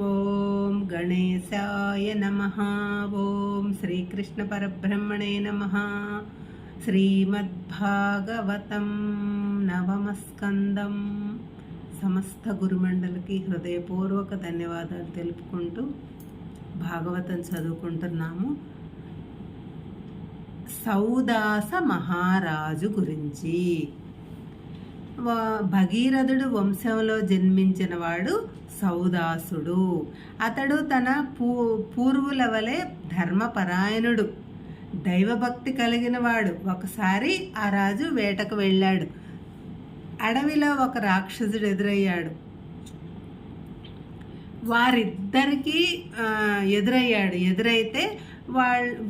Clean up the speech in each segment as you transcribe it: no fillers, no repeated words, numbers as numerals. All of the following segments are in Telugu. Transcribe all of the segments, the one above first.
ఓం గణేశాయ నమః. ఓం శ్రీకృష్ణ పరబ్రహ్మణే నమః. శ్రీమద్భాగవతం నవమస్కందం. సమస్త గురుమండలికి హృదయపూర్వక ధన్యవాదాలు తెలుపుకుంటూ భాగవతం చదువుకుంటున్నాము. సౌదాస మహారాజు గురించి. భగీరథుడు వంశంలో జన్మించిన వాడు సౌదాసుడు. అతడు తన పూర్వుల వలె ధర్మపరాయణుడు, దైవభక్తి కలిగిన వాడు. ఒకసారి ఆ రాజు వేటకు వెళ్ళాడు. అడవిలో ఒక రాక్షసుడు ఎదురయ్యాడు. వారిద్దరికీ ఎదురైతే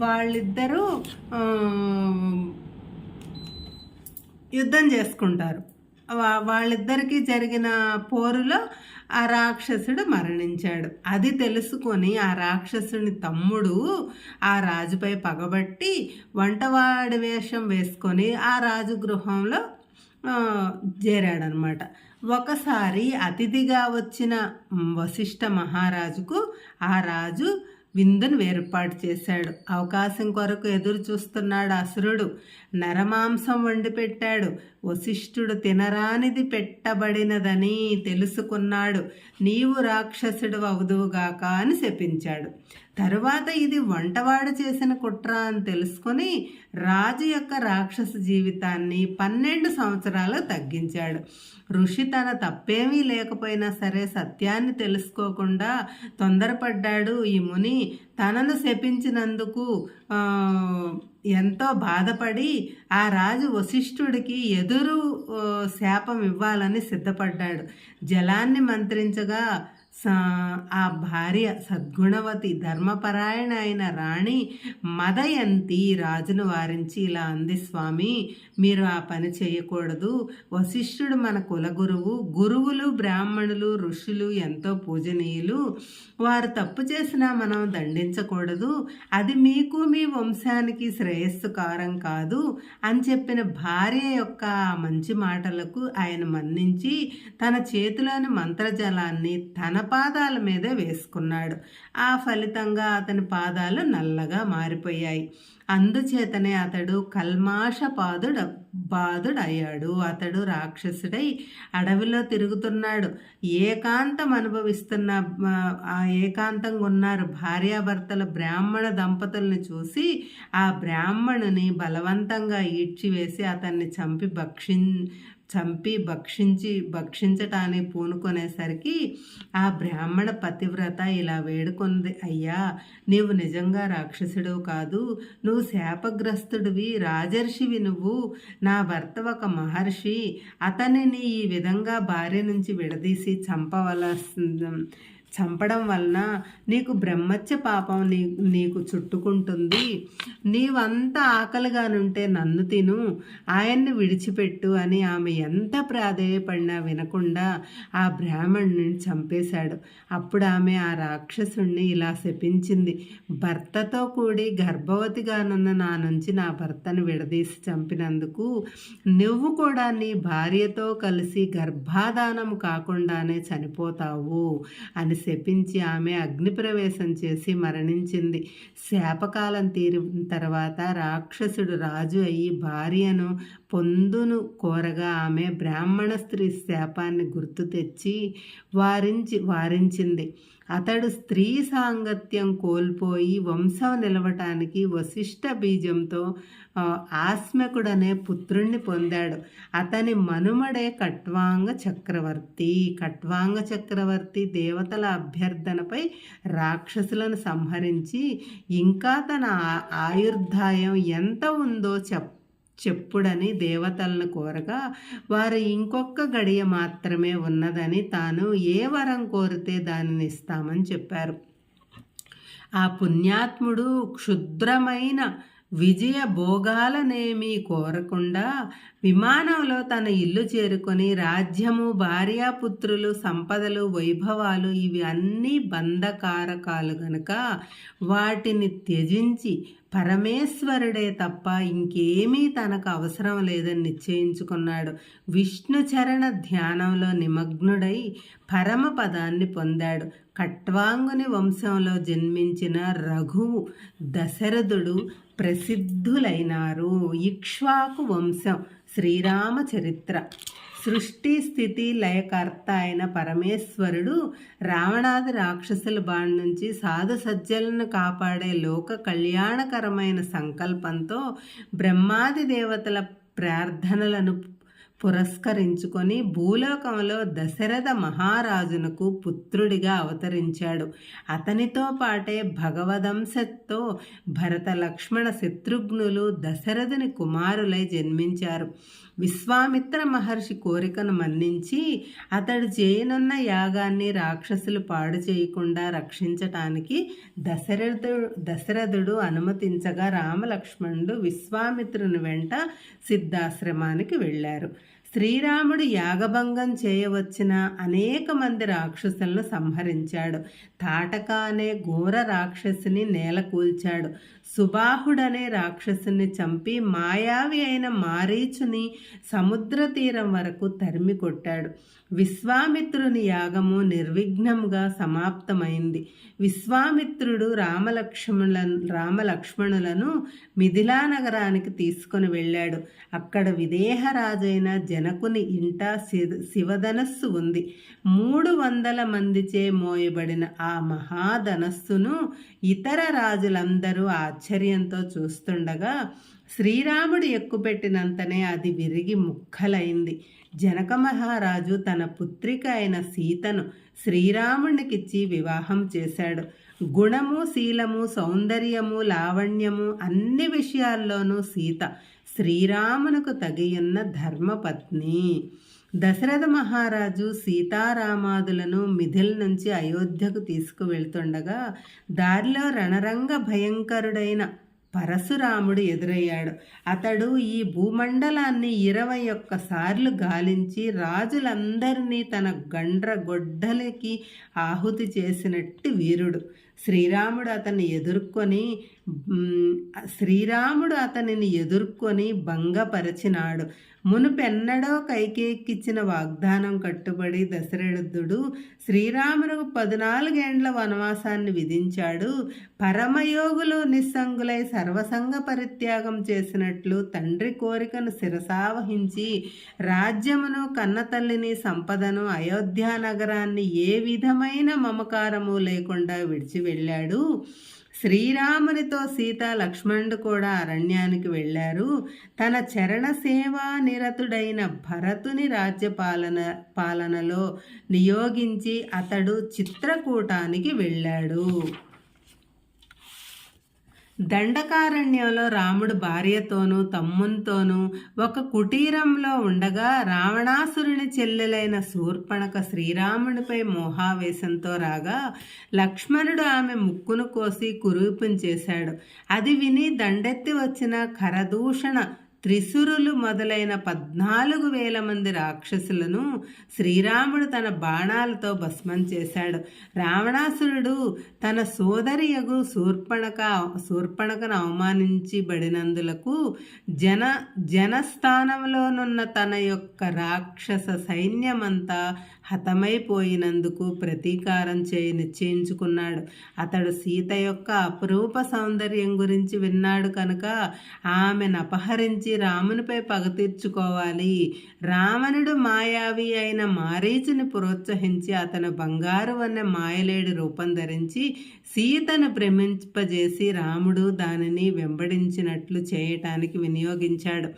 వాళ్ళిద్దరూ యుద్ధం చేసుకుంటారు. వాళ్ళిద్దరికీ జరిగిన పోరులో ఆ రాక్షసుడు మరణించాడు. అది తెలుసుకొని ఆ రాక్షసుని తమ్ముడు ఆ రాజుపై పగబట్టి వంటవాడి వేషం వేసుకొని ఆ రాజు గృహంలో చేరాడనమాట. ఒకసారి అతిథిగా వచ్చిన వశిష్ఠ మహారాజుకు ఆ రాజు విందును ఏర్పాటు చేశాడు. అవకాశం కొరకు ఎదురు చూస్తున్నాడు అసురుడు. నరమాంసం వండి పెట్టాడు. వశిష్ఠుడు తినరానిది పెట్టబడినదని తెలుసుకున్నాడు. నీవు రాక్షసుడు అవుదువుగాక అని శపించాడు. తరువాత ఇది వంటవాడు చేసిన కుట్ర అని తెలుసుకొని రాజు యొక్క రాక్షస జీవితాన్ని 12 సంవత్సరాలు తగ్గించాడు. ఋషి తన తప్పేమీ లేకపోయినా సరే సత్యాన్ని తెలుసుకోకుండా తొందరపడ్డాడు. ఈ ముని తనను శపించినందుకు ఎంతో బాధపడి ఆ రాజు వశిష్ఠుడికి ఎదురు శాపం ఇవ్వాలని సిద్ధపడ్డాడు. జలాన్ని మంత్రించగా ఆ భార్య సద్గుణవతి ధర్మపరాయణ అయిన రాణి మదయంతి రాజును వారించి ఇలా అంది, స్వామి, మీరు ఆ పని చేయకూడదు. వశిష్ఠుడు మన కులగురువు. గురువులు బ్రాహ్మణులు ఋషులు ఎంతో పూజనీయులు. వారు తప్పు చేసినా మనం దండించకూడదు. అది మీకు మీ వంశానికి శ్రేయస్సుకారం కాదు అని చెప్పిన భార్య యొక్క మంచి మాటలకు ఆయన మన్నించి తన చేతిలోని మంత్రజలాన్ని తన పాదాల మీద వేసుకున్నాడు. ఆ ఫలితంగా అతని పాదాలు నల్లగా మారిపోయాయి. అందుచేతనే అతడు కల్మాష బాధుడయ్యాడు. అతడు రాక్షసుడై అడవిలో తిరుగుతున్నాడు. ఏకాంతం అనుభవిస్తున్న ఏకాంతంగా ఉన్నారు. భార్యాభర్తల బ్రాహ్మణ దంపతుల్ని చూసి ఆ బ్రాహ్మణుని బలవంతంగా ఈడ్చివేసి అతన్ని భక్షించటానికి పూనుకునేసరికి ఆ బ్రాహ్మణ పతివ్రత ఇలా వేడుకుంది, అయ్యా, నీవు నిజంగా రాక్షసుడు కాదు, నువ్వు శాపగ్రస్తుడివి, రాజర్షివి. నువ్వు నా భర్త ఒక మహర్షి. అతనిని ఈ విధంగా భార్య నుంచి విడదీసి చంపడం వలన నీకు బ్రహ్మత్య పాపం నీకు చుట్టుకుంటుంది. నీవంత ఆకలిగానుంటే నన్ను తిను, ఆయన్ని విడిచిపెట్టు అని ఆమె ఎంత ప్రాధేయపడినా వినకుండా ఆ బ్రాహ్మణుని చంపేశాడు. అప్పుడు ఆమె ఆ రాక్షసుణ్ణి ఇలా శపించింది, భర్తతో కూడి గర్భవతిగానున్న నా నుంచి నా భర్తను విడదీసి చంపినందుకు నువ్వు కూడా నీ భార్యతో కలిసి గర్భాధానం కాకుండానే చనిపోతావు అని శపించి ఆమె అగ్నిప్రవేశం చేసి మరణించింది. శాపకాలం తీరిన తర్వాత రాక్షసుడు రాజు అయ్యి భార్యను పొందును కోరగా ఆమె బ్రాహ్మణ స్త్రీ శాపాన్ని గుర్తు తెచ్చి వారించింది. అతడు స్త్రీ సాంగత్యం కోల్పోయి వంశం నిలవటానికి వశిష్ఠ బీజంతో ఆస్మకుడనే పుత్రుణ్ణి పొందాడు. అతని మనుమడే కట్వాంగ చక్రవర్తి దేవతల అభ్యర్థనపై రాక్షసులను సంహరించి ఇంకా తన ఆయుర్దాయం ఎంత ఉందో చెప్పుడని దేవతలను కోరగా వారు ఇంకొక గడియ మాత్రమే ఉన్నదని, తాను ఏ వరం కోరితే దానిని ఇస్తామని చెప్పారు. ఆ పుణ్యాత్ముడు క్షుద్రమైన విజయ భోగాలనేమీ కోరకుండా విమానంలో తన ఇల్లు చేరుకొని రాజ్యము, భార్యాపుత్రులు, సంపదలు, వైభవాలు ఇవి అన్నీ బంధకారకాలు గనుక వాటిని త్యజించి పరమేశ్వరుడే తప్ప ఇంకేమీ తనకు అవసరం లేదని నిశ్చయించుకున్నాడు. విష్ణు చరణ ధ్యానంలో నిమగ్నుడై పరమపదాన్ని పొందాడు. ఖట్వాంగుని వంశంలో జన్మించిన రఘువు, దశరథుడు ప్రసిద్ధులైనారు. ఇక్ష్వాకు వంశం, శ్రీరామ చరిత్ర. సృష్టి స్థితి లయకర్త అయిన పరమేశ్వరుడు రావణాది రాక్షసుల బాణి నుంచి సాధు సజ్జలను కాపాడే లోక కళ్యాణకరమైన సంకల్పంతో బ్రహ్మాది దేవతల ప్రార్థనలను పురస్కరించుకొని భూలోకంలో దశరథ మహారాజునకు పుత్రుడిగా అవతరించాడు. అతనితో పాటే భగవదంశతో భరత లక్ష్మణ శత్రుఘ్నులు దశరథుని కుమారులై జన్మించారు. విశ్వామిత్ర మహర్షి కోరికను మన్నించి అతడు చేయనున్న యాగాన్ని రాక్షసులు పాడు చేయకుండా రక్షించటానికి దశరథుడు అనుమతించగా రామలక్ష్మణుడు విశ్వామిత్రుని వెంట సిద్ధాశ్రమానికి వెళ్ళారు. శ్రీరాముడు యాగభంగం చేయవచ్చిన అనేక మంది రాక్షసులను సంహరించాడు. తాటక అనే ఘోర రాక్షసుని నేలకూల్చాడు. సుబాహుడనే రాక్షసుని చంపి మాయావి అయిన మారీచుని సముద్ర తీరం వరకు తరిమి కొట్టాడు. విశ్వామిత్రుని యాగము నిర్విఘ్నంగా సమాప్తమైంది. విశ్వామిత్రుడు రామలక్ష్మణులను మిథిలా నగరానికి తీసుకొని వెళ్ళాడు. అక్కడ విదేహరాజైన జనకుని ఇంట శివధనస్సు ఉంది. 300 మందిచే మోయబడిన ఆ మహాధనస్సును ఇతర రాజులందరూ ఆశ్చర్యంతో చూస్తుండగా శ్రీరాముడు ఎక్కుపెట్టినంతనే అది విరిగి ముక్కలైంది. జనక మహారాజు తన పుత్రిక అయిన సీతను శ్రీరామునికిచ్చి వివాహం చేశాడు. గుణము, శీలము, సౌందర్యము, లావణ్యము అన్ని విషయాల్లోనూ సీత శ్రీరామునకు తగియున్న ధర్మపత్ని. దశరథ మహారాజు సీతారామాదులను మిథిల్ నుంచి అయోధ్యకు తీసుకువెళ్తుండగా దారిలో రణరంగ భయంకరుడైన పరశురాముడు ఎదురయ్యాడు. అతడు ఈ భూమండలాన్ని 21 సార్లు గాలించి రాజులందరినీ తన గొడ్డలికి ఆహుతి చేసినట్టు వీరుడు. శ్రీరాముడు అతనిని ఎదుర్కొని భంగపరచినాడు. మునుపెన్నడో కైకేయికిచ్చిన వాగ్దానం కట్టుబడి దశరథుడు శ్రీరామునకు 14 ఏండ్ల వనవాసాన్ని విధించాడు. పరమయోగులు నిస్సంగులై సర్వసంగ పరిత్యాగం చేసినట్లు తండ్రి కోరికను శిరసావహించి రాజ్యమును, కన్నతల్లిని, సంపదను, అయోధ్య నగరాన్ని ఏ విధమైన మమకారము లేకుండా విడిచి వెళ్ళాడు. శ్రీరామునితో సీత, లక్ష్మణుడు కూడా అరణ్యానికి వెళ్ళారు. తన చరణ సేవా నిరతుడైన భరతుని పాలనలో నియోగించి అతడు చిత్రకూటానికి వెళ్ళాడు. దండకారణ్యంలో రాముడు భార్యతోనూ తమ్మునితోనూ ఒక కుటీరంలో ఉండగా రావణాసురుని చెల్లెలైన శూర్పణఖ శ్రీరామునిపై మోహావేశంతో రాగా లక్ష్మణుడు ఆమె ముక్కును కోసి కురూపించేశాడు. అది విని దండెత్తి వచ్చిన ఖరదూషణ త్రిశురులు మొదలైన 14,000 మంది రాక్షసులను శ్రీరాముడు తన బాణాలతో భస్మం చేశాడు. రావణాసురుడు తన సోదరియగు శూర్పణఖను అవమానించబడినందులకు జనస్థానంలోనున్న తన యొక్క రాక్షస సైన్యమంతా హతమైపోయినందుకు ప్రతీకారం నిశ్చయించుకున్నాడు. అతడు సీత యొక్క అపురూప సౌందర్యం గురించి విన్నాడు కనుక ఆమెను అపహరించి రామునిపై పగ తీర్చుకోవాలి. రావణుడు మాయావి అయిన మారీచుని ప్రోత్సహించి అతను బంగారు వన్నె మాయలేడి రూపం ధరించి సీతను భ్రమింపజేసి రాముడు దానిని వెంబడించినట్లు చేయటానికి వినియోగించాడు.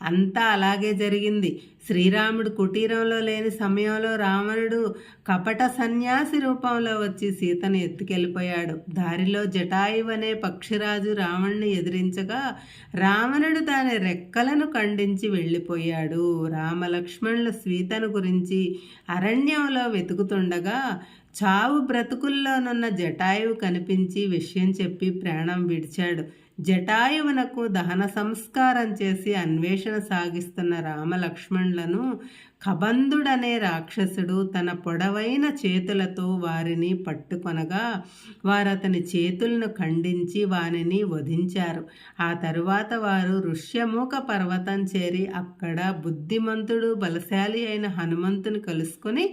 అంతా అలాగే జరిగింది. శ్రీరాముడు కుటీరంలో లేని సమయంలో రావణుడు కపట సన్యాసి రూపంలో వచ్చి సీతను ఎత్తుకెళ్ళిపోయాడు. దారిలో జటాయువు అనే పక్షిరాజు రావణుని ఎదిరించగా రావణుడు దాని రెక్కలను ఖండించి వెళ్ళిపోయాడు. రామలక్ష్మణులు సీతను గురించి అరణ్యంలో వెతుకుతుండగా చావు బ్రతుకుల్లోనున్న జటాయువు కనిపించి విషయం చెప్పి ప్రాణం విడిచాడు. జటాయువునకు దహన సంస్కారం చేసి అన్వేషణ సాగిస్తున్న రామలక్ష్మణులను కబంధుడనే రాక్షసుడు తన పొడవైన చేతులతో వారిని పట్టుకొనగా వారతని చేతులను ఖండించి వారిని వధించారు. ఆ తరువాత వారు ఋష్యముఖ పర్వతం చేరి అక్కడ బుద్ధిమంతుడు బలశాలి అయిన హనుమంతుని కలుసుకొని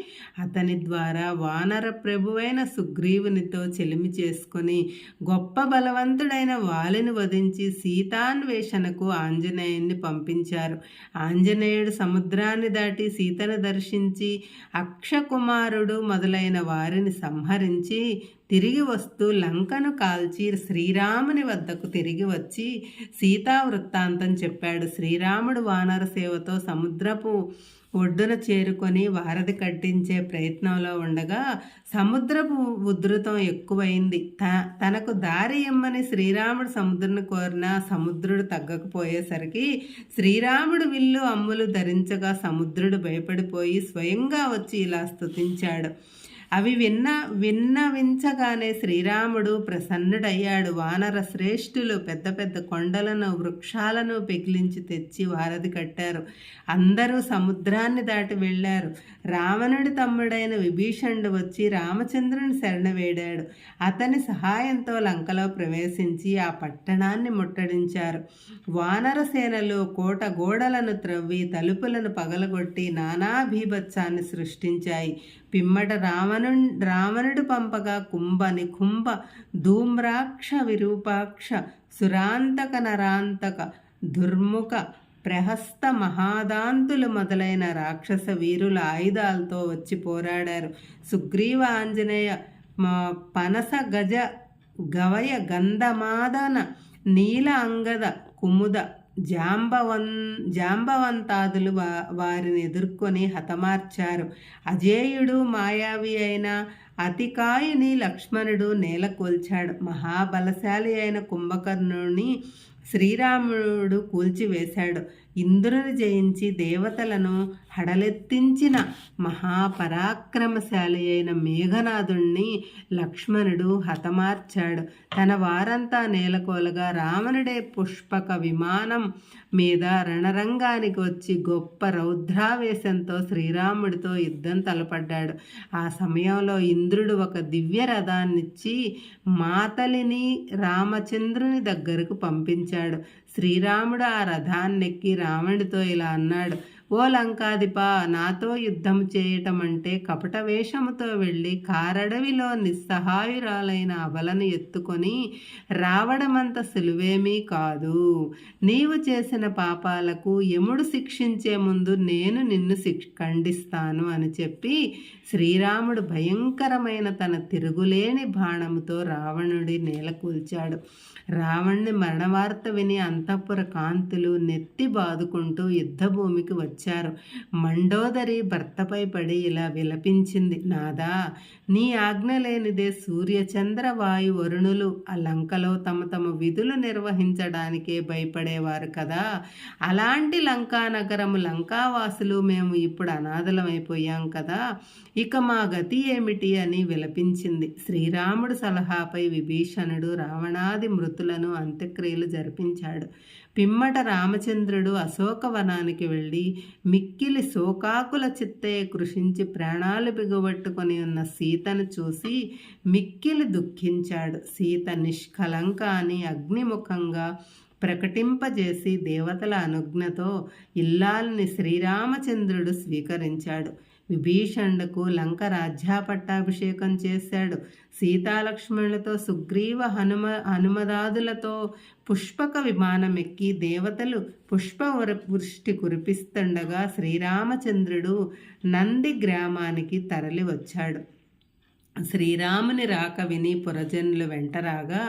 అతని ద్వారా వానర ప్రభువైన సుగ్రీవునితో చెలిమి చేసుకొని గొప్ప బలవంతుడైన వాలిని వధించి సీతాన్వేషణకు ఆంజనేయుని పంపించారు. ఆంజనేయుడు సముద్రాన్ని దాటి సీతను దర్శించి అక్షకుమారుడు మొదలైన వారిని సంహరించి తిరిగి వస్తూ లంకను కాల్చి శ్రీరాముని వద్దకు తిరిగి వచ్చి సీతా వృత్తాంతం చెప్పాడు. శ్రీరాముడు వానర సేవతో సముద్రపు ఒడ్డున చేరుకొని వారధి కట్టించే ప్రయత్నంలో ఉండగా సముద్రపు ఉధృతం ఎక్కువైంది. తనకు దారి ఇమ్మని శ్రీరాముడు సముద్రుని కోరినా సముద్రుడు తగ్గకపోయేసరికి శ్రీరాముడు విల్లు అమ్ములు ధరించగా సముద్రుడు భయపడిపోయి స్వయంగా వచ్చి ఇలా స్తుతించాడు. అవి విన్నవించగానే శ్రీరాముడు ప్రసన్నుడయ్యాడు. వానర శ్రేష్ఠులు పెద్ద పెద్ద కొండలను వృక్షాలను పెకిలించి తెచ్చి వారధి కట్టారు. అందరూ సముద్రాన్ని దాటి వెళ్ళారు. రావణుడి తమ్ముడైన విభీషణుడు వచ్చి రామచంద్రుని శరణవేడాడు. అతని సహాయంతో లంకలో ప్రవేశించి ఆ పట్టణాన్ని ముట్టడించారు. వానర సేనలు కోట గోడలను త్రవ్వి తలుపులను పగలగొట్టి నానా భీభత్సాన్ని సృష్టించాయి. పిమ్మట రావణుడు పంపగా కుంభ ధూమ్రాక్ష విరూపాక్ష సురాంతక నరాంతక దుర్ముఖ ప్రహస్త మహాదాంతులు మొదలైన రాక్షస వీరుల ఆయుధాలతో వచ్చి పోరాడారు. సుగ్రీవ ఆంజనేయ పనస గజ గవయ గంధమాదన నీల అంగద కుముద జాంబవంతాదులు వారిని ఎదుర్కొని హతమార్చారు. అజేయుడు మాయావి అయిన అతికాయుని లక్ష్మణుడు నేలకొల్చాడు. మహాబలశాలి అయిన కుంభకర్ణుని శ్రీరాముడు కూల్చివేశాడు. ఇంద్రుని జయించి దేవతలను హడలెత్తించిన మహాపరాక్రమశాలి అయిన మేఘనాథుణ్ణి లక్ష్మణుడు హతమార్చాడు. తన వారంతా నేలకోలగా రావణుడే పుష్పక విమానం మీద రణరంగానికి వచ్చి గొప్ప రౌద్రావేశంతో శ్రీరాముడితో యుద్ధం తలపడ్డాడు. ఆ సమయంలో ఇంద్రుడు ఒక దివ్య రథాన్నిచ్చి మాతలిని రామచంద్రుని దగ్గరకు పంపించాడు. శ్రీరాముడు ఆ రథాన్నెక్కి రావణుడితో ఇలా అన్నాడు: ఓ లంకాధిప, నాతో యుద్ధం చేయటం అంటే కపట వేషముతో వెళ్ళి కారడవిలో నిస్సహాయురాలైన అబలను ఎత్తుకొని రావడమంత సులువేమీ కాదు. నీవు చేసిన పాపాలకు యముడు శిక్షించే ముందు నేను నిన్ను ఖండిస్తాను అని చెప్పి శ్రీరాముడు భయంకరమైన తన తిరుగులేని బాణముతో రావణుడి నేలకూల్చాడు. రావణుని మరణవార్త విని అంతఃపుర కాంతులు నెత్తి బాదుకుంటూ యుద్ధభూమికి వచ్చారు. మండోదరి భర్తపై పడి ఇలా విలపించింది: నాదా, నీ ఆజ్ఞ లేనిదే సూర్యచంద్ర వాయు వరుణులు ఆ లంకలో తమ తమ విధులు నిర్వహించడానికే భయపడేవారు కదా. అలాంటి లంకా నగరము లంకావాసులు మేము ఇప్పుడు అనాథలమైపోయాం కదా. ఇక మా గతి ఏమిటి అని విలపించింది. శ్రీరాముడు సలహాపై విభీషణుడు రావణాది మృతులను అంత్యక్రియలు జరిపించాడు. పిమ్మట రామచంద్రుడు అశోకవనానికి వెళ్ళి మిక్కిలి శోకాకుల చిత్తయ్య కృషించి ప్రాణాలు బిగబట్టుకొని ఉన్న సీతను చూసి మిక్కిలి దుఃఖించాడు. సీత నిష్కలంక అని అగ్నిముఖంగా ప్రకటింపజేసి దేవతల అనుజ్ఞతో ఇల్లాలని శ్రీరామచంద్రుడు స్వీకరించాడు. విభీషణుడుకు లంక రాజ్యాపట్టాభిషేకం చేశాడు. సీతాలక్ష్మణులతో సుగ్రీవ హనుమదాదులతో పుష్పక విమానం ఎక్కి దేవతలు పుష్ప వృష్టి కురిపిస్తుండగా శ్రీరామచంద్రుడు నంది గ్రామానికి తరలి వచ్చాడు. శ్రీరాముని రాక విని పురజనులు వెంటరాగా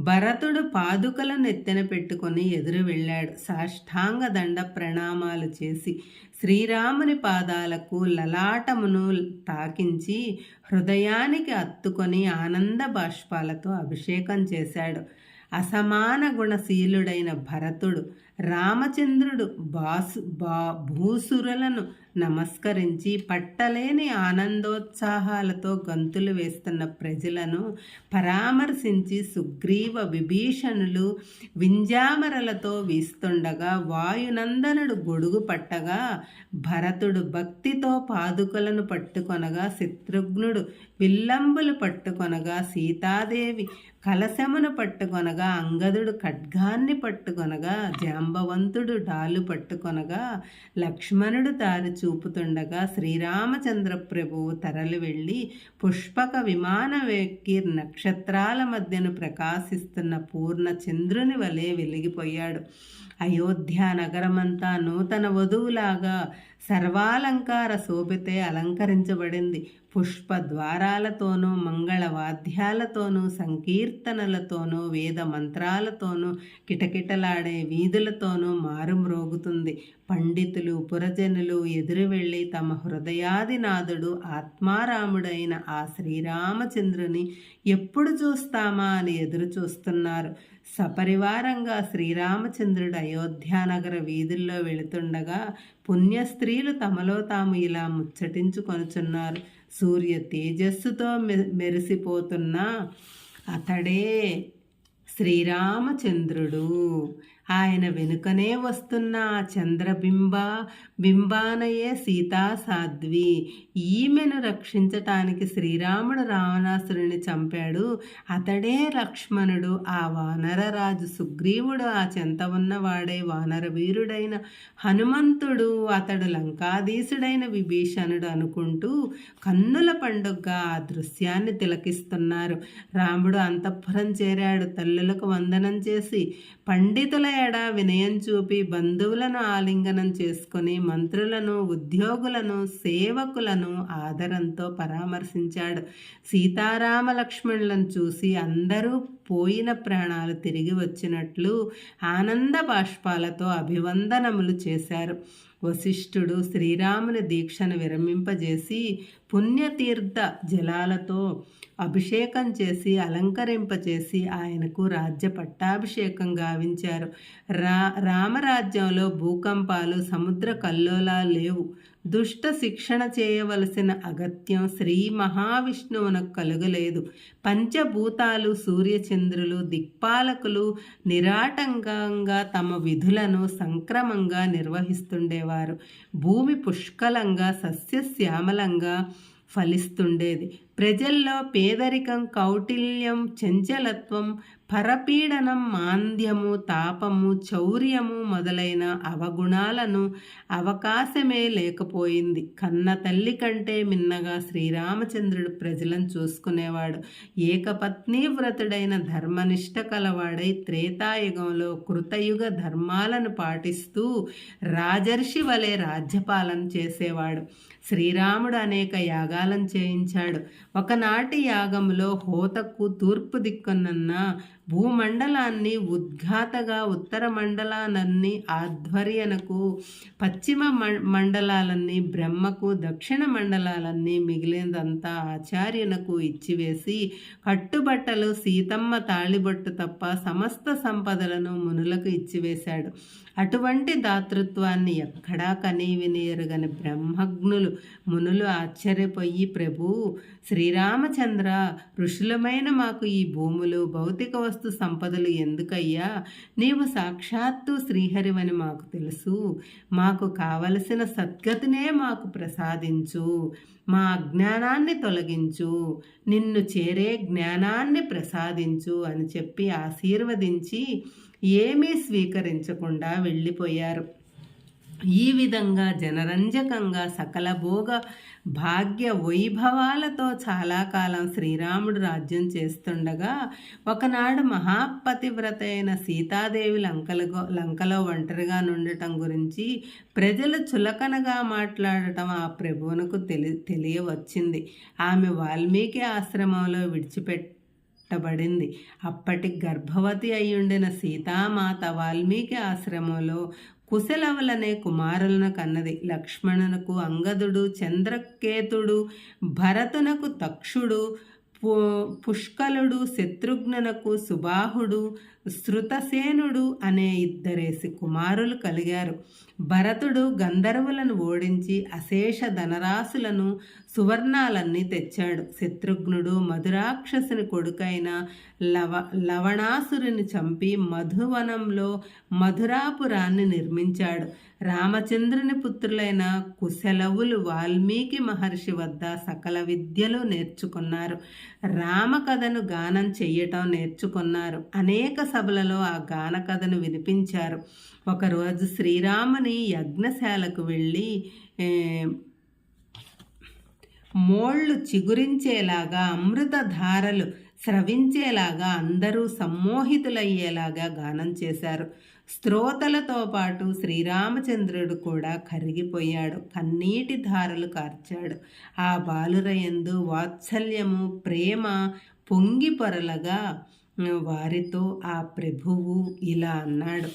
భరతుడు పాదుకలను ఎత్తెన పెట్టుకొని ఎదురు వెళ్ళాడు. సాష్టాంగ దండ ప్రణామాలు చేసి శ్రీరాముని పాదాలకు లలాటమును తాకించి హృదయానికి అత్తుకొని ఆనంద బాష్పాలతో అభిషేకం చేశాడు. అసమాన గుణశీలుడైన భరతుడు రామచంద్రుడు భూసురులను నమస్కరించి పట్టలేని ఆనందోత్సాహాలతో గంతులు వేస్తున్న ప్రజలను పరామర్శించి సుగ్రీవ విభీషణులు వింజామరలతో వీస్తుండగా వాయునందనుడు గొడుగు పట్టగా భరతుడు భక్తితో పాదుకలను పట్టుకొనగా శత్రుఘ్నుడు విల్లంబులు పట్టుకొనగా సీతాదేవి కలశమును పట్టుకొనగా అంగదుడు ఖడ్గాన్ని పట్టుకొనగా జాంబవంతుడు డాలు పట్టుకొనగా లక్ష్మణుడు దారి చూపుతుండగా శ్రీరామచంద్ర ప్రభువు తరలి వెళ్ళి పుష్పక విమానం ఎక్కి నక్షత్రాల మధ్యను ప్రకాశిస్తున్న పూర్ణ చంద్రుని వలె వెలిగిపోయాడు. అయోధ్య నగరమంతా నూతన వధువులాగా సర్వాలంకార శోభితే అలంకరించబడింది. పుష్ప ద్వారాలతోనూ మంగళ వాద్యాలతోనూ సంకీర్తనలతోనూ వేద మంత్రాలతోనూ కిటకిటలాడే వీధులతోనూ మారుమ్రోగుతుంది. పండితులు పురజనులు ఎదురు వెళ్ళి తమ హృదయాదినాథుడు ఆత్మారాముడైన ఆ శ్రీరామచంద్రుని ఎప్పుడు చూస్తామా అని ఎదురు చూస్తున్నారు. సపరివారంగా శ్రీరామచంద్రుడు అయోధ్యానగర వీధుల్లో వెళుతుండగా పుణ్యస్త్రీలు తమలో తాము ఇలా ముచ్చటించుకొనుచున్నారు. సూర్య తేజస్సుతో మెరిసిపోతున్న అతడే శ్రీరామచంద్రుడు. ఆయన వెనుకనే వస్తున్న బింబానయే సీతా సాధ్వి. ఈమెను రక్షించటానికి శ్రీరాముడు రావణాసురుని చంపాడు. అతడే లక్ష్మణుడు. ఆ వానరరాజు సుగ్రీవుడు ఆ చెంత ఉన్నవాడే వానర వీరుడైన హనుమంతుడు. అతడు లంకాధీశుడైన విభీషణుడు అనుకుంటూ కన్నుల పండుగగా ఆ దృశ్యాన్ని తిలకిస్తున్నారు. రాముడు అంతఃపురం చేరాడు. తల్లులకు వందనం చేసి పండితుల ఎడా వినయం చూపి బంధువులను ఆలింగనం చేసుకుని మంత్రులను ఉద్యోగులను సేవకులను ఆదరంతో పరామర్శించాడు. సీతారామ లక్ష్మణులను చూసి అందరూ పోయిన ప్రాణాలు తిరిగి వచ్చినట్లు ఆనంద బాష్పాలతో అభివందనములు చేశారు. వశిష్ఠుడు శ్రీరాముని దీక్షను విరమింపజేసి పుణ్యతీర్థ జలాలతో అభిషేకం చేసి అలంకరింపచేసి ఆయనకు రాజ్య పట్టాభిషేకం గావించారు. రామరాజ్యంలో భూకంపాలు సముద్ర కల్లోలాలు లేవు. దుష్ట శిక్షణ చేయవలసిన అగత్యం శ్రీ మహావిష్ణువునకు కలుగలేదు. పంచభూతాలు సూర్యచంద్రులు దిక్పాలకులు నిరాటంకంగా తమ విధులను సంక్రమంగా నిర్వహిస్తుండేవారు. భూమి పుష్కలంగా సస్యశ్యామలంగా ఫలిస్తుండేది. ప్రజల్లో పేదరికం, కౌటిల్యం, చంచలత్వం, పరపీడనం, మాంద్యము, తాపము, చౌర్యము మొదలైన అవగుణాలను అవకాశమే లేకపోయింది. కన్న తల్లి కంటే మిన్నగా శ్రీరామచంద్రుడు ప్రజలను చూసుకునేవాడు. ఏకపత్నీ వ్రతుడైన ధర్మనిష్ట కలవాడై త్రేతాయుగంలో కృతయుగ ధర్మాలను పాటిస్తూ రాజర్షి వలె రాజ్యపాలన చేసేవాడు. శ్రీరాముడు అనేక యాగాలను చేయించాడు. ఒకనాటి యాగంలో హోతకు తూర్పు దిక్కునున్న భూమండలాన్ని ఉద్ఘాతగా, ఉత్తర మండలాన్ని ఆధ్వర్యనకు, పశ్చిమ మండలాలన్నీ బ్రహ్మకు, దక్షిణ మండలాలన్నీ మిగిలినదంతా ఆచార్యునకు ఇచ్చివేసి కట్టుబట్టలు, సీతమ్మ తాళిబొట్టు తప్ప సమస్త సంపదలను మునులకు ఇచ్చివేశాడు. అటువంటి దాతృత్వాన్ని ఎక్కడా కనీవిని ఎరుగని బ్రహ్మజ్ఞులు మునులు ఆశ్చర్యపోయి, ప్రభు శ్రీరామచంద్ర, ఋషులమైన మాకు ఈ భూములు భౌతిక వస్తు సంపదలు ఎందుకయ్యా? నీవు సాక్షాత్తు శ్రీహరివని మాకు తెలుసు. మాకు కావలసిన సద్గతినే మాకు ప్రసాదించు. మా అజ్ఞానాన్ని తొలగించు. నిన్ను చేరే జ్ఞానాన్ని ప్రసాదించు అని చెప్పి ఆశీర్వదించి ఏమీ స్వీకరించకుండా వెళ్ళిపోయారు. ఈ విధంగా జనరంజకంగా సకల భోగ భాగ్య వైభవాలతో చాలా కాలం శ్రీరాముడు రాజ్యం చేస్తుండగా ఒకనాడు మహాపతివ్రత అయిన సీతాదేవి లంకలో ఒంటరిగా ఉండటం గురించి ప్రజలు చులకనగా మాట్లాడటం ఆ ప్రభువునకు తెలియవచ్చింది. ఆమె వాల్మీకి ఆశ్రమంలో విడిచిపెట్టబడింది. అప్పటి గర్భవతి అయ్యుండిన సీతామాత వాల్మీకి ఆశ్రమంలో కుశలవులనే కుమారులను కన్నది. లక్ష్మణునకు అంగదుడు, చంద్రకేతుడు, భరతునకు తక్షుడు, పుష్కలుడు శత్రుఘ్నునకు సుబాహుడు శృతసేనుడు అనే ఇద్దరేసి కుమారులు కలిగారు. భరతుడు గంధర్వులను ఓడించి అశేష ధనరాశులను సువర్ణాలన్నీ తెచ్చాడు. శత్రుఘ్నుడు మధురాక్షసుని కొడుకైన లవణాసురుని చంపి మధువనంలో మధురాపురాన్ని నిర్మించాడు. రామచంద్రుని పుత్రులైన కుశలవులు వాల్మీకి మహర్షి వద్ద సకల విద్యలు నేర్చుకున్నారు. రామకథను గానం చెయ్యటం నేర్చుకున్నారు. అనేక సభలలో ఆ గాన కథను వినిపించారు. ఒకరోజు శ్రీరాముని యజ్ఞశాలకు వెళ్ళి మోళ్ళు చిగురించేలాగా అమృత ధారలు స్రవించేలాగా అందరూ సమ్మోహితులయ్యేలాగా గానం చేశారు. శ్రోతలతో పాటు శ్రీరామచంద్రుడు కూడా కరిగిపోయాడు. కన్నీటి ధారలు కార్చాడు. ఆ బాలురయందు వాత్సల్యము ప్రేమ పొంగి పొరలగా వారితో ఆ ప్రభువు ఇలా అన్నాడు.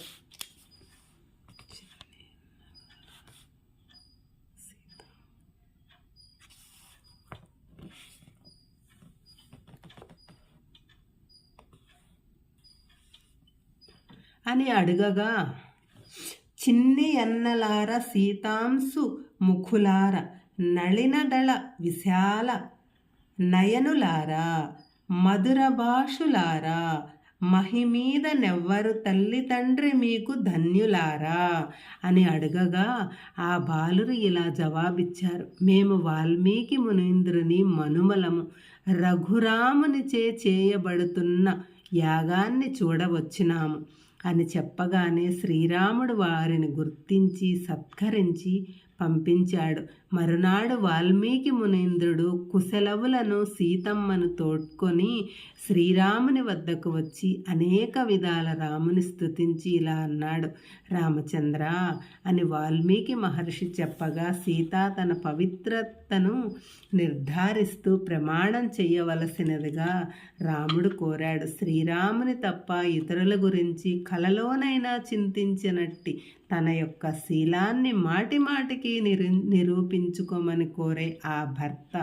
అని అడుగగా, చిన్ని ఎన్నలార సీతాంశు ముఖులార నళినదళ విశాల నయనులారా మధుర భాషులారా మహిమీద నెవ్వరు తల్లి తండ్రి మీకు ధన్యులారా అని అడగగా ఆ బాలురు ఇలా జవాబిచ్చారు. మేము వాల్మీకి మునీంద్రుని మనుమలము. రఘురామునిచే చేయబడుతున్న యాగాన్ని చూడవచ్చినాము అని చెప్పగానే శ్రీరాముడు వారిని గుర్తించి సత్కరించి పంపించాడు. మరునాడు వాల్మీకి మునీంద్రుడు కుశలవులను సీతమ్మను తోడ్కొని శ్రీరాముని వద్దకు వచ్చి అనేక విధాల రాముని స్తుతించి ఇలా అన్నాడు. రామచంద్ర అని వాల్మీకి మహర్షి చెప్పగా సీత తన పవిత్రతను నిర్ధారిస్తూ ప్రమాణం చేయవలసినదిగా రాముడు కోరాడు. శ్రీరాముని తప్ప ఇతరుల గురించి కలలోనైనా చింతించినట్టి తన యొక్క శీలాన్ని మాటిమాటికి నిరూపించుకోమని కోరే ఆ భర్త,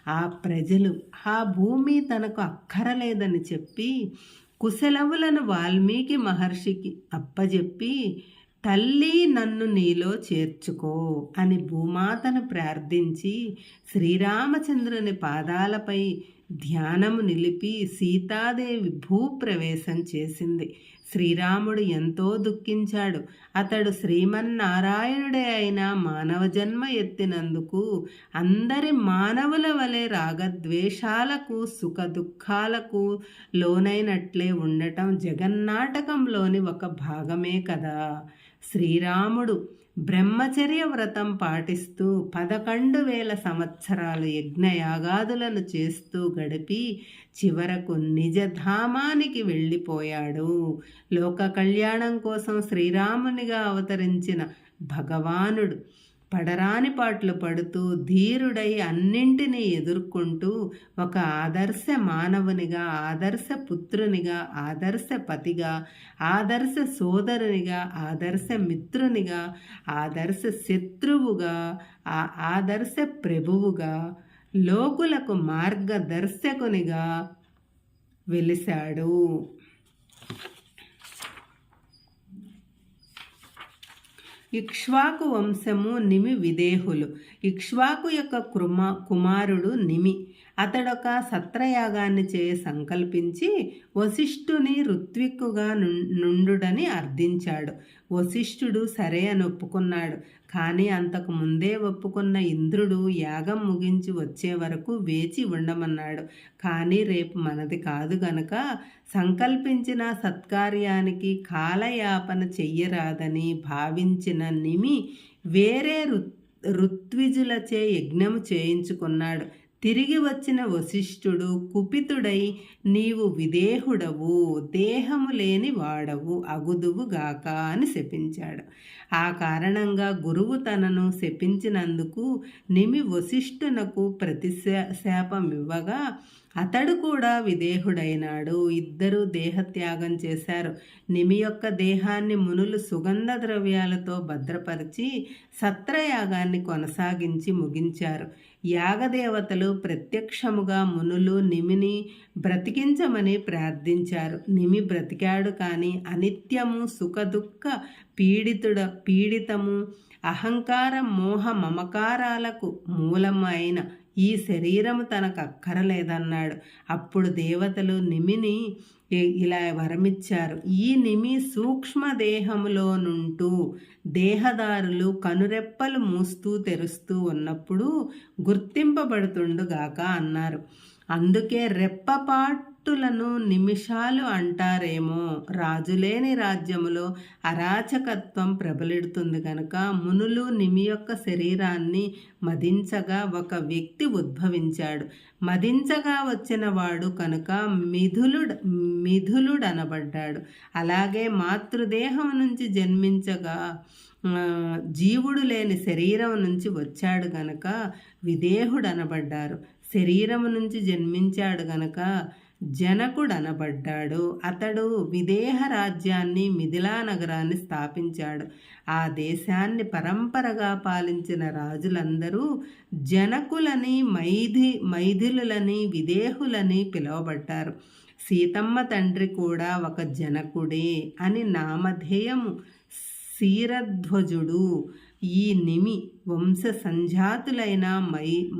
ఆ ప్రజలు, ఆ భూమి తనకు అక్కరలేదని చెప్పి కుశలవులను వాల్మీకి మహర్షికి అప్పజెప్పి తల్లి నన్ను నీలో చేర్చుకో అని భూమాతను ప్రార్థించి శ్రీరామచంద్రుని పాదాలపై ధ్యానము నిలిపి సీతాదేవి భూప్రవేశం చేసింది. శ్రీరాముడు ఎంతో దుఃఖించాడు. అతడు శ్రీమన్నారాయణుడే అయిన మానవ జన్మ ఎత్తినందుకు అందరి మానవుల వలె రాగద్వేషాలకు సుఖ దుఃఖాలకు లోనైనట్లే ఉండటం జగన్నాటకంలోని ఒక భాగమే కదా. శ్రీరాముడు బ్రహ్మచర్య వ్రతం పాటిస్తూ 11,000 సంవత్సరాలు యజ్ఞయాగాదులను చేస్తూ గడిపి చివరకు నిజధామానికి వెళ్ళిపోయాడు. లోక కళ్యాణం కోసం శ్రీరామునిగా అవతరించిన భగవానుడు పడరాని పాటలు పడుతూ ధీరుడై అన్నింటినీ ఎదుర్కొంటూ ఒక ఆదర్శ మానవునిగా, ఆదర్శ పుత్రునిగా, ఆదర్శ పతిగా, ఆదర్శ సోదరునిగా, ఆదర్శ మిత్రునిగా, ఆదర్శ శత్రువుగా, ఆదర్శ ప్రభువుగా, లోకులకు మార్గదర్శకునిగా వెలిశాడు. ఇక్ష్వాకు వంశము నిమి విదేహులు. ఇక్ష్వాకు యొక్క కుమారుడు నిమి. అతడొక సత్రయాగాన్ని సంకల్పించి వశిష్ఠుని ఋత్విక్కుగా నుండుడని అర్థించాడు. వశిష్ఠుడు సరే అని ఒప్పుకున్నాడు. కానీ అంతకు ముందే ఒప్పుకున్న ఇంద్రుడు యాగం ముగించి వచ్చే వరకు వేచి ఉండమన్నాడు. కానీ రేపు మనది కాదు గనక సంకల్పించిన సత్కార్యానికి కాలయాపన చెయ్యరాదని భావించిన నిమి వేరే ఋత్విజులచే యజ్ఞము చేయించుకున్నాడు. తిరిగి వచ్చిన వశిష్ఠుడు కుపితుడై నీవు విదేహుడవు, దేహము లేని వాడవు అగుదువుగాక అని శపించాడు. ఆ కారణంగా గురువు తనను శపించినందుకు నిమి వశిష్ఠునకు ప్రతిశాపమివ్వగా అతడు కూడా విదేహుడైనాడు. ఇద్దరూ దేహత్యాగం చేశారు. నిమి యొక్క దేహాన్ని మునులు సుగంధ ద్రవ్యాలతో భద్రపరిచి సత్రయాగాన్ని కొనసాగించి ముగించారు. యాగదేవతలు ప్రత్యక్షముగా మునులు నిమిని బ్రతికించమని ప్రార్థించారు. నిమి బ్రతికాడు, కానీ అనిత్యము, సుఖదుఖ పీడితము, అహంకార మోహ మమకారాలకు మూలమైన ఈ శరీరము తనకు అక్కరలేదన్నాడు. అప్పుడు దేవతలు నిమిని ఇలా వరమిచ్చారు. ఈ నిమి సూక్ష్మ దేహములోనుంటూ దేహదారులు కనురెప్పలు మూస్తూ తెరుస్తూ ఉన్నప్పుడు గుర్తింపబడుతుండుగాక అన్నారు. అందుకే రెప్పపాటులను నిమిషాలు అంటారేమో. రాజులేని రాజ్యములో అరాచకత్వం ప్రబలిడుతుంది కనుక మునులు నిమి యొక్క శరీరాన్ని మదించగా ఒక వ్యక్తి ఉద్భవించాడు. మదించగా వచ్చిన వాడు కనుక మిథులుడనబడ్డాడు. అలాగే మాతృదేహం నుంచి జన్మించగా జీవుడు లేని శరీరం నుంచి వచ్చాడు గనక విదేహుడనబడ్డారు. శరీరము నుంచి జన్మించాడు గనక జనకుడనబడ్డాడు. అతడు విదేహ రాజ్యాన్ని, మిథిలా నగరాన్ని స్థాపించాడు. ఆ దేశాన్ని పరంపరగా పాలించిన రాజులందరూ జనకులని, మైథిలులని, విదేహులని పిలువబడ్డారు. సీతమ్మ తండ్రి కూడా ఒక జనకుడే అని నామధేయము శీరధ్వజుడు. ఈ నిమి వంశ సంజాతులైన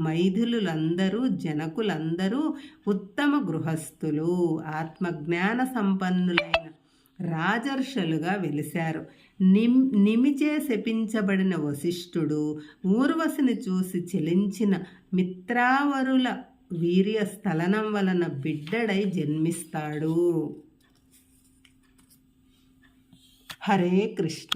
మైథిలులందరూ, జనకులందరూ ఉత్తమ గృహస్థులు, ఆత్మజ్ఞాన సంపన్నులైన రాజర్షులుగా వెలిశారు. నిమిచే శపించబడిన వశిష్ఠుడు ఊర్వశిని చూసి చెలించిన మిత్రావరుల వీర్య స్థలనం వలన బిడ్డడై జన్మిస్తాడు. హరే కృష్ణ.